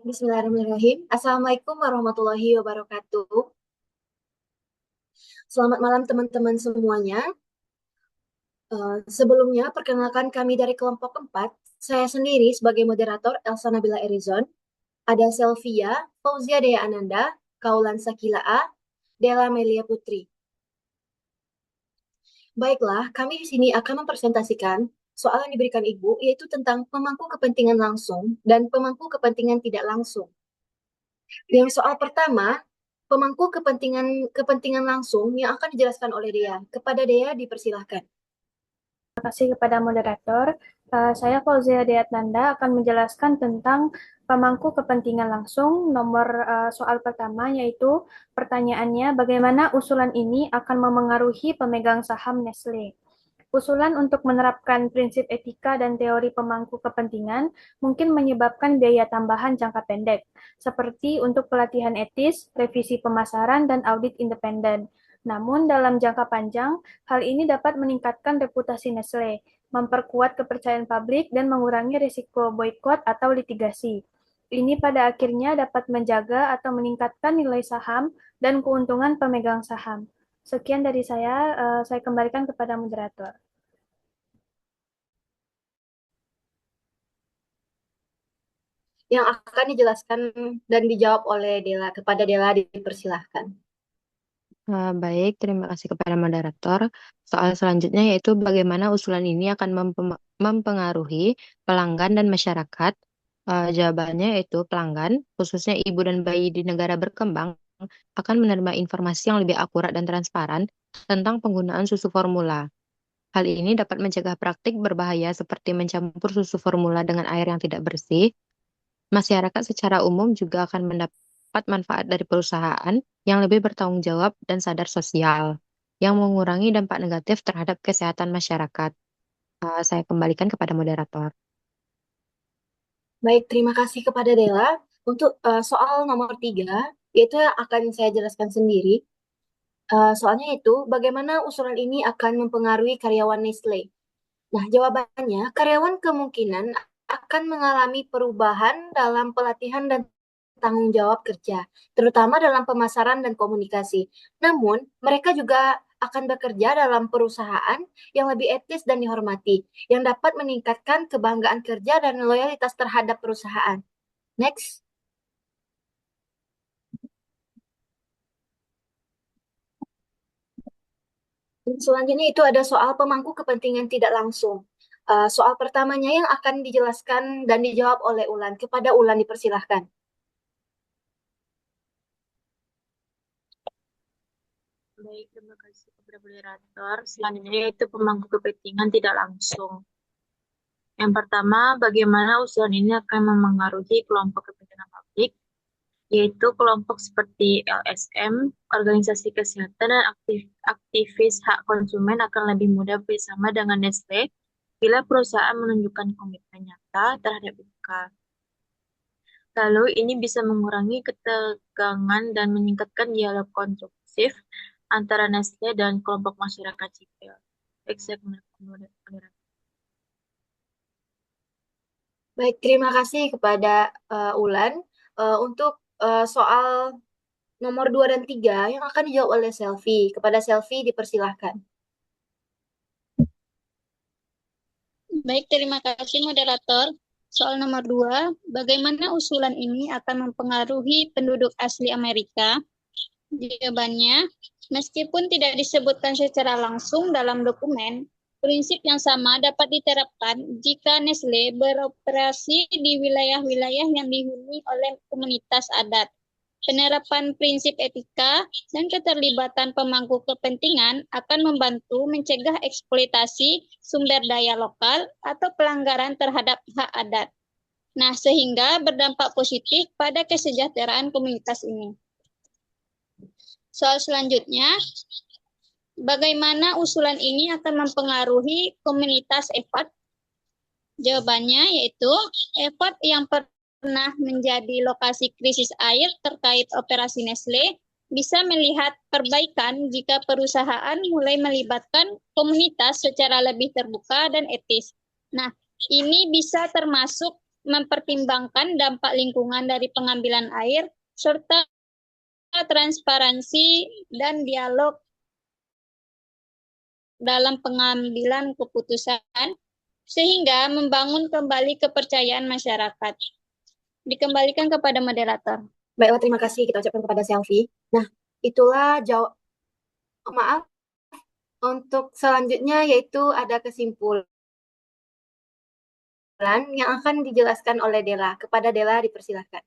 Bismillahirrahmanirrahim. Assalamualaikum warahmatullahi wabarakatuh. Selamat malam teman-teman semuanya. Sebelumnya, perkenalkan kami dari kelompok 4. Saya sendiri sebagai moderator Elsa Nabila Erizon. Ada Selvia, Fauzia Dea Ananda, Kaulan Sakila A, Della Melia Putri. Baiklah, kami di sini akan mempresentasikan soal yang diberikan Ibu, yaitu tentang pemangku kepentingan langsung dan pemangku kepentingan tidak langsung. Yang soal pertama, pemangku kepentingan kepentingan langsung yang akan dijelaskan oleh Dea. Kepada Dea dipersilahkan. Terima kasih kepada moderator. Saya Fauzia Diatnanda akan menjelaskan tentang pemangku kepentingan langsung. Nomor soal pertama yaitu pertanyaannya, bagaimana usulan ini akan memengaruhi pemegang saham Nestle? Usulan untuk menerapkan prinsip etika dan teori pemangku kepentingan mungkin menyebabkan biaya tambahan jangka pendek, seperti untuk pelatihan etis, revisi pemasaran, dan audit independen. Namun, dalam jangka panjang, hal ini dapat meningkatkan reputasi Nestle, memperkuat kepercayaan publik, dan mengurangi risiko boikot atau litigasi. Ini pada akhirnya dapat menjaga atau meningkatkan nilai saham dan keuntungan pemegang saham. Sekian dari saya kembalikan kepada moderator. Yang akan dijelaskan dan dijawab oleh Dela. Kepada Dela dipersilahkan. Baik, terima kasih kepada moderator. Soal selanjutnya yaitu bagaimana usulan ini akan mempengaruhi pelanggan dan masyarakat. Jawabannya yaitu pelanggan, khususnya ibu dan bayi di negara berkembang, akan menerima informasi yang lebih akurat dan transparan tentang penggunaan susu formula. Hal ini dapat mencegah praktik berbahaya seperti mencampur susu formula dengan air yang tidak bersih. Masyarakat secara umum juga akan mendapat manfaat dari perusahaan yang lebih bertanggung jawab dan sadar sosial, yang mengurangi dampak negatif terhadap kesehatan masyarakat. Saya kembalikan kepada moderator. Baik, terima kasih kepada Dela. Untuk soal nomor 3, yaitu yang akan saya jelaskan sendiri. Soalnya itu, bagaimana usulan ini akan mempengaruhi karyawan Nestle? Nah, jawabannya, karyawan kemungkinan akan mengalami perubahan dalam pelatihan dan tanggung jawab kerja, terutama dalam pemasaran dan komunikasi. Namun, mereka juga akan bekerja dalam perusahaan yang lebih etis dan dihormati, yang dapat meningkatkan kebanggaan kerja dan loyalitas terhadap perusahaan. Next. Selanjutnya itu ada soal pemangku kepentingan tidak langsung. Soal pertamanya yang akan dijelaskan dan dijawab oleh Ulan. Kepada Ulan dipersilahkan. Baik, terima kasih kepada moderator. Selanjutnya yaitu pemangku kepentingan tidak langsung. Yang pertama, bagaimana usulan ini akan memengaruhi kelompok kepentingan publik, yaitu kelompok seperti LSM, organisasi kesehatan, dan aktivis hak konsumen akan lebih mudah bersama dengan Nestle bila perusahaan menunjukkan komitmen nyata terhadap etika. Lalu ini bisa mengurangi ketegangan dan meningkatkan dialog konstruktif antara Nestle dan kelompok masyarakat sipil. Baik, terima kasih kepada Ulan. Untuk soal nomor 2 dan 3 yang akan dijawab oleh Selvi. Kepada Selvi dipersilahkan. Baik, terima kasih moderator. Soal nomor 2, bagaimana usulan ini akan mempengaruhi penduduk asli Amerika? Jawabannya, meskipun tidak disebutkan secara langsung dalam dokumen, prinsip yang sama dapat diterapkan jika Nestle beroperasi di wilayah-wilayah yang dihuni oleh komunitas adat. Penerapan prinsip etika dan keterlibatan pemangku kepentingan akan membantu mencegah eksploitasi sumber daya lokal atau pelanggaran terhadap hak adat. Nah, sehingga berdampak positif pada kesejahteraan komunitas ini. Soal selanjutnya, bagaimana usulan ini akan mempengaruhi komunitas EVAT? Jawabannya yaitu EVAT yang pernah menjadi lokasi krisis air terkait operasi Nestle bisa melihat perbaikan jika perusahaan mulai melibatkan komunitas secara lebih terbuka dan etis. Nah, ini bisa termasuk mempertimbangkan dampak lingkungan dari pengambilan air, serta transparansi dan dialog dalam pengambilan keputusan, sehingga membangun kembali kepercayaan masyarakat. Dikembalikan kepada moderator. Baiklah, terima kasih kita ucapkan kepada Selfie. Nah, itulah maaf, untuk selanjutnya yaitu ada kesimpulan yang akan dijelaskan oleh Dela. Kepada Dela dipersilahkan.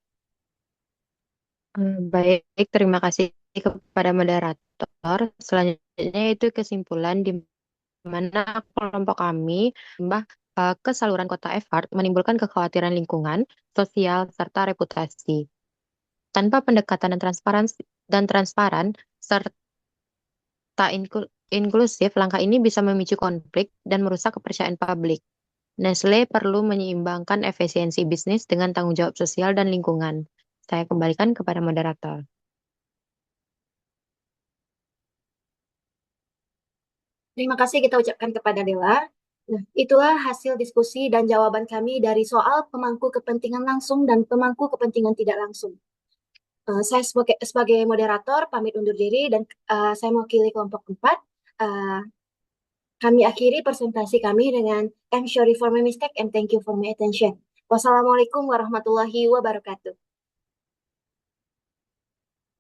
Baik, terima kasih kepada moderator. Selanjutnya itu kesimpulan di mana kelompok kami menambah ke saluran kota Effort menimbulkan kekhawatiran lingkungan, sosial, serta reputasi. Tanpa pendekatan dan transparan serta inklusif, langkah ini bisa memicu konflik dan merusak kepercayaan publik. Nestle perlu menyeimbangkan efisiensi bisnis dengan tanggung jawab sosial dan lingkungan. Saya kembalikan kepada moderator. Terima kasih kita ucapkan kepada Dela. Nah, itulah hasil diskusi dan jawaban kami dari soal pemangku kepentingan langsung dan pemangku kepentingan tidak langsung. Saya sebagai moderator pamit undur diri dan saya mewakili kelompok 4. Kami akhiri presentasi kami dengan I'm sorry for my mistake and thank you for my attention. Wassalamualaikum warahmatullahi wabarakatuh.